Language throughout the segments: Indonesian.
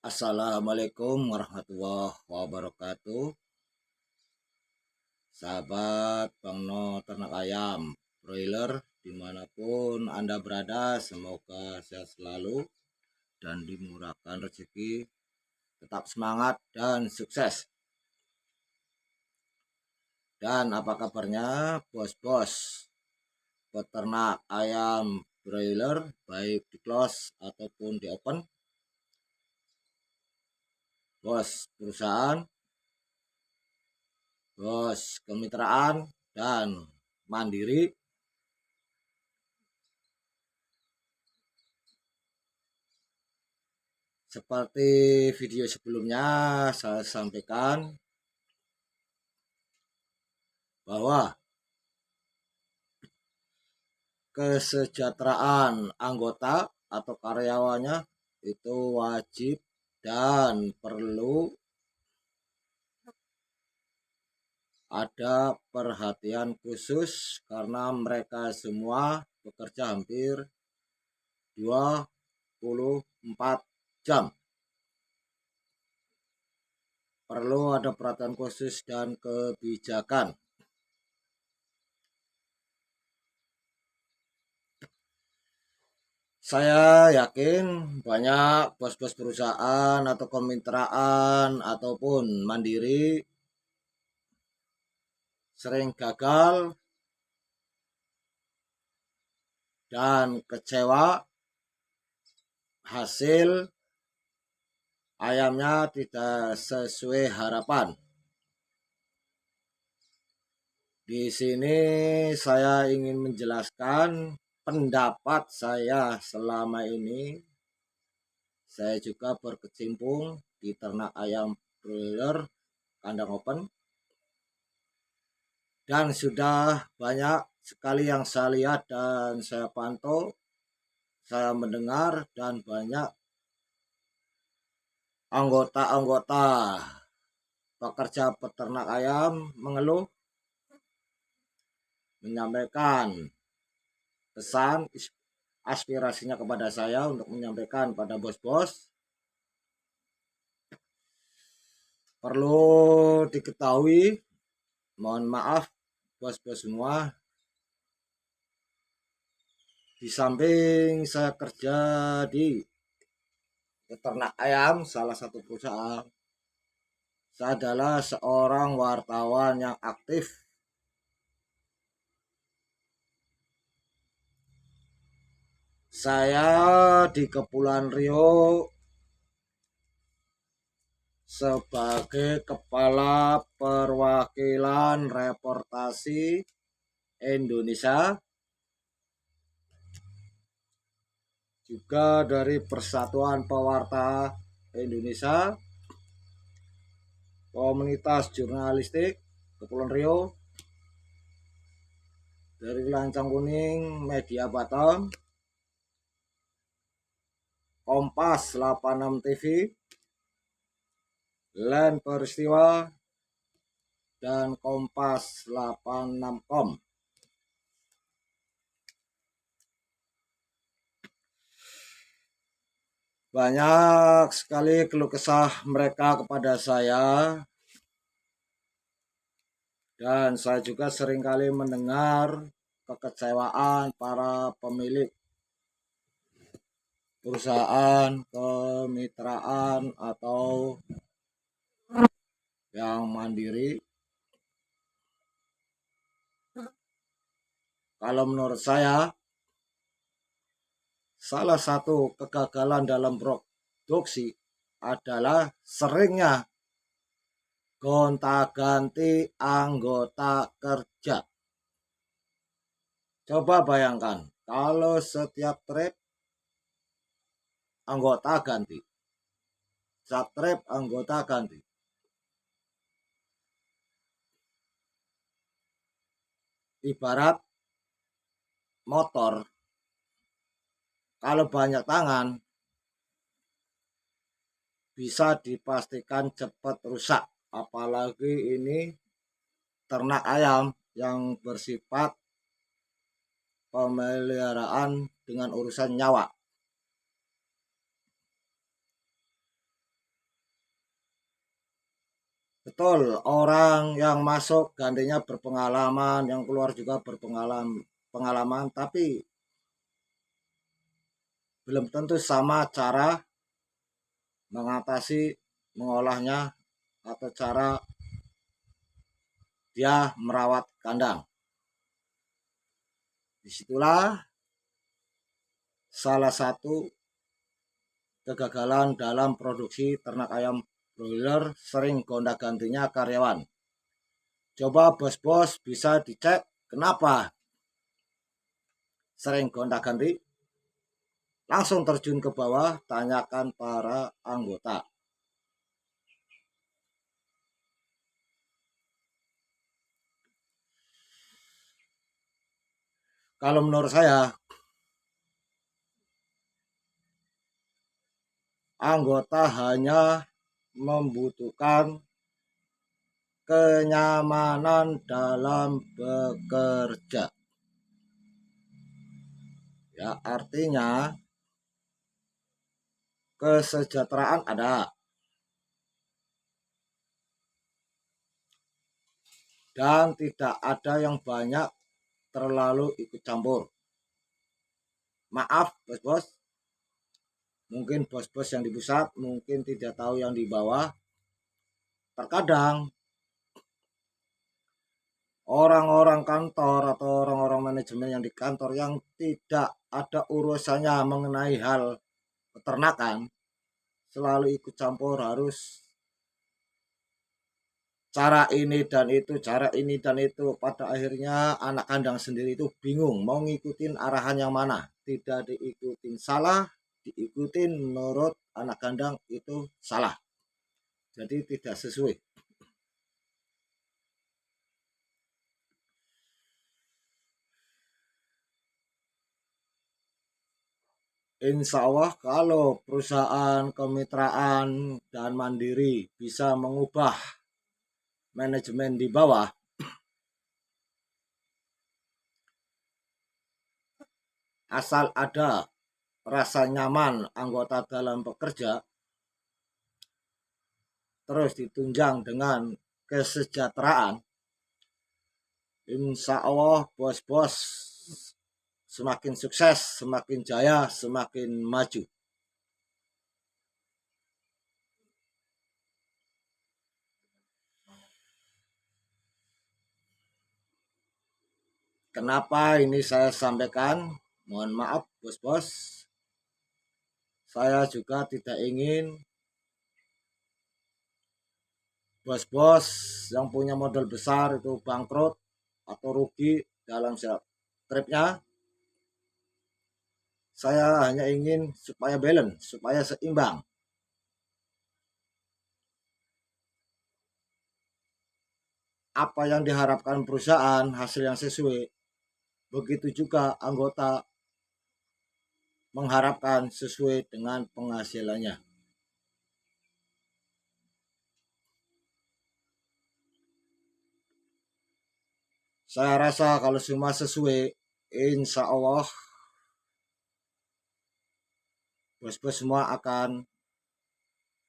Assalamualaikum warahmatullahi wabarakatuh. Sahabat Bangno Ternak Ayam Broiler dimanapun Anda berada, semoga sehat selalu dan dimurahkan rezeki. Tetap semangat dan sukses. Dan apa kabarnya bos-bos peternak ayam broiler, baik di close ataupun di open, bos perusahaan, bos kemitraan, dan mandiri. Seperti video sebelumnya saya sampaikan bahwa kesejahteraan anggota atau karyawannya itu wajib dan perlu ada perhatian khusus karena mereka semua bekerja hampir 24 jam. Perlu ada perhatian khusus dan kebijakan. Saya yakin banyak bos-bos perusahaan atau kemitraan ataupun mandiri sering gagal dan kecewa hasil ayamnya tidak sesuai harapan. Di sini saya ingin menjelaskan pendapat saya selama ini. Saya juga berkecimpung di ternak ayam broiler kandang open, dan sudah banyak sekali yang saya lihat dan saya pantau, saya mendengar, dan banyak anggota-anggota pekerja peternak ayam mengeluh, menyampaikan pesan aspirasinya kepada saya untuk menyampaikan pada bos-bos. Perlu diketahui, mohon maaf bos-bos semua, di samping saya kerja di peternak ayam salah satu perusahaan, saya adalah seorang wartawan yang aktif. Saya di Kepulauan Riau sebagai kepala perwakilan reportasi Indonesia, juga dari Persatuan Pewarta Indonesia, Komunitas Jurnalistik Kepulauan Riau, dari Lancang Kuning Media Batam, Kompas 86 TV, Land Peristiwa, dan Kompas 86.com. Banyak sekali keluh kesah mereka kepada saya, dan saya juga seringkali mendengar kekecewaan para pemilik perusahaan, kemitraan, atau yang mandiri. Kalau menurut saya, salah satu kegagalan dalam produksi adalah seringnya gonta-ganti anggota kerja. Coba bayangkan kalau setiap trip anggota ganti, setiap trip anggota ganti. Ibarat motor, kalau banyak tangan bisa dipastikan cepat rusak, apalagi ini ternak ayam yang bersifat pemeliharaan dengan urusan nyawa. Betul, orang yang masuk gantinya berpengalaman, yang keluar juga berpengalaman, tapi belum tentu sama cara mengatasi, mengolahnya, atau cara dia merawat kandang. Disitulah salah satu kegagalan dalam produksi ternak ayam broiler, sering gonta-gantinya karyawan. Coba bos-bos bisa dicek kenapa sering gonta-ganti. Langsung terjun ke bawah, tanyakan para anggota. Kalau menurut saya, anggota hanya membutuhkan kenyamanan dalam bekerja. Ya, artinya kesejahteraan ada, dan tidak ada yang banyak terlalu ikut campur. Maaf bos-bos, mungkin bos-bos yang di pusat mungkin tidak tahu yang di bawah. Terkadang orang-orang kantor atau orang-orang manajemen yang di kantor yang tidak ada urusannya mengenai hal peternakan selalu ikut campur, harus cara ini dan itu, cara ini dan itu. Pada akhirnya anak kandang sendiri itu bingung mau ngikutin arahan yang mana. Tidak diikutin salah, diikutin menurut anak kandang itu salah. Jadi tidak sesuai. Insya Allah kalau perusahaan kemitraan dan mandiri bisa mengubah manajemen di bawah, asal ada rasa nyaman anggota dalam bekerja, terus ditunjang dengan kesejahteraan, insya Allah bos-bos semakin sukses, semakin jaya, semakin maju. Kenapa ini saya sampaikan? Mohon maaf bos-bos, saya juga tidak ingin bos-bos yang punya modal besar itu bangkrut atau rugi dalam tripnya. Saya hanya ingin supaya balance, supaya seimbang. Apa yang diharapkan perusahaan, hasil yang sesuai, begitu juga anggota mengharapkan sesuai dengan penghasilannya. Saya rasa kalau semua sesuai, insya Allah bos-bos semua akan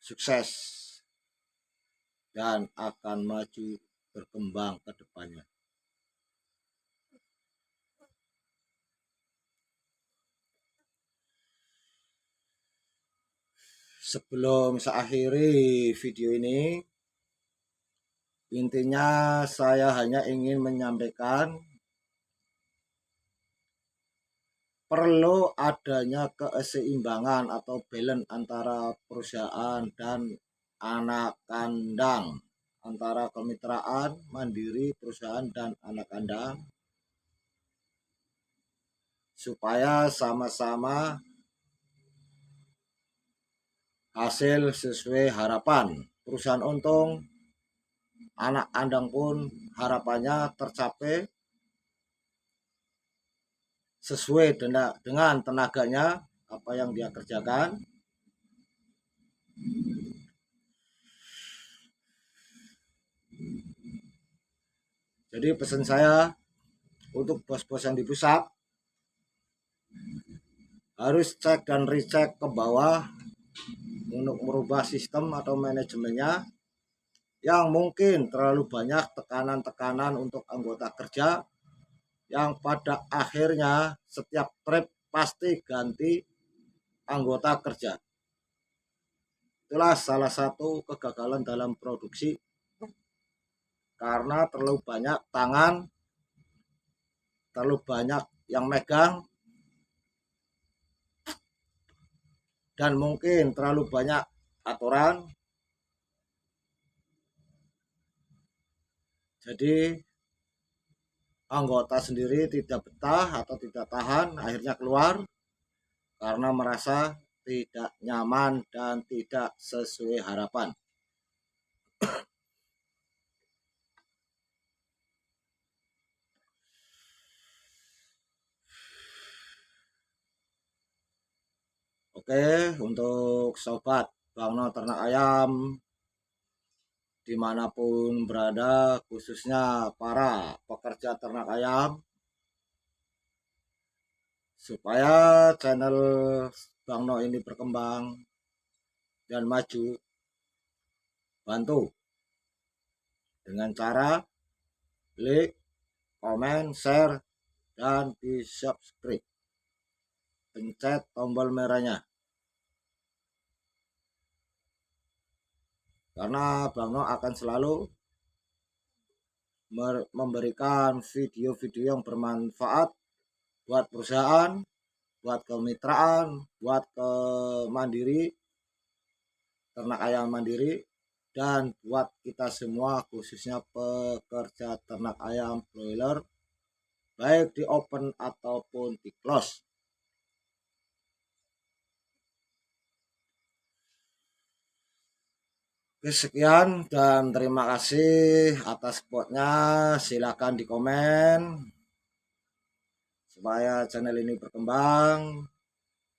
sukses dan akan maju berkembang ke depannya. Sebelum saya akhiri video ini, intinya saya hanya ingin menyampaikan perlu adanya keseimbangan atau balance antara perusahaan dan anak kandang, antara kemitraan, mandiri, perusahaan, dan anak kandang, supaya sama-sama hasil sesuai harapan. Perusahaan untung, anak kandang pun harapannya tercapai sesuai dengan tenaganya, apa yang dia kerjakan. Jadi pesan saya untuk bos-bos yang di pusat, harus cek dan recheck ke bawah untuk merubah sistem atau manajemennya, yang mungkin terlalu banyak tekanan-tekanan untuk anggota kerja yang pada akhirnya setiap trip pasti ganti anggota kerja. Itulah salah satu kegagalan dalam produksi karena terlalu banyak tangan, terlalu banyak yang megang, dan mungkin terlalu banyak aturan. Jadi anggota sendiri tidak betah atau tidak tahan, akhirnya keluar karena merasa tidak nyaman dan tidak sesuai harapan. Oke, untuk sobat Bang No Ternak Ayam dimanapun berada, khususnya para pekerja ternak ayam, supaya channel Bang No ini berkembang dan maju, bantu dengan cara like, komen, share, dan di subscribe. Pencet tombol merahnya. Karena Bang No akan selalu memberikan video-video yang bermanfaat buat perusahaan, buat kemitraan, buat ke mandiri, ternak ayam mandiri, dan buat kita semua khususnya pekerja ternak ayam broiler baik di open ataupun di close. Oke, sekian dan terima kasih atas supportnya. Silakan di komen supaya channel ini berkembang.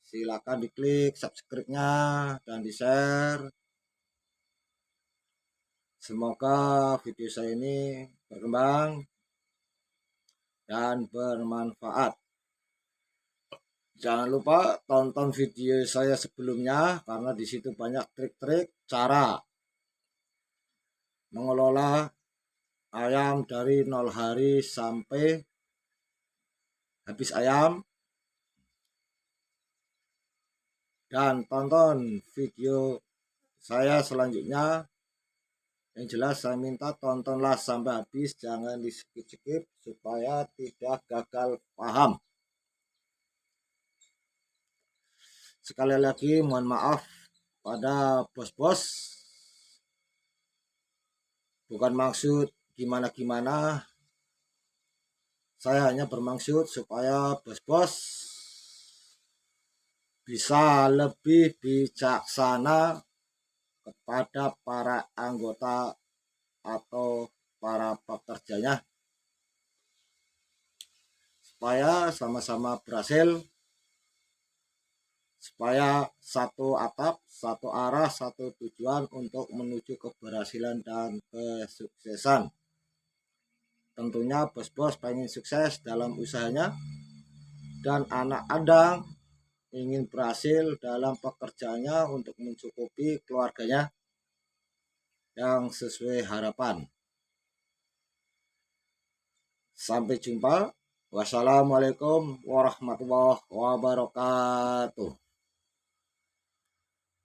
Silakan diklik subscribe-nya dan di share. Semoga video saya ini berkembang dan bermanfaat. Jangan lupa tonton video saya sebelumnya karena di situ banyak trik-trik cara mengelola ayam dari 0 hari sampai habis ayam. Dan tonton video saya selanjutnya. Yang jelas saya minta tontonlah sampai habis, jangan di skip-skip supaya tidak gagal paham. Sekali lagi mohon maaf pada bos-bos, bukan maksud gimana-gimana, saya hanya bermaksud supaya bos-bos bisa lebih bijaksana kepada para anggota atau para pekerjanya, supaya sama-sama berhasil, supaya satu atap, satu arah, satu tujuan untuk menuju keberhasilan dan kesuksesan. Tentunya bos-bos pengen sukses dalam usahanya dan anak Anda ingin berhasil dalam pekerjaannya untuk mencukupi keluarganya yang sesuai harapan. Sampai jumpa. Wassalamualaikum warahmatullahi wabarakatuh.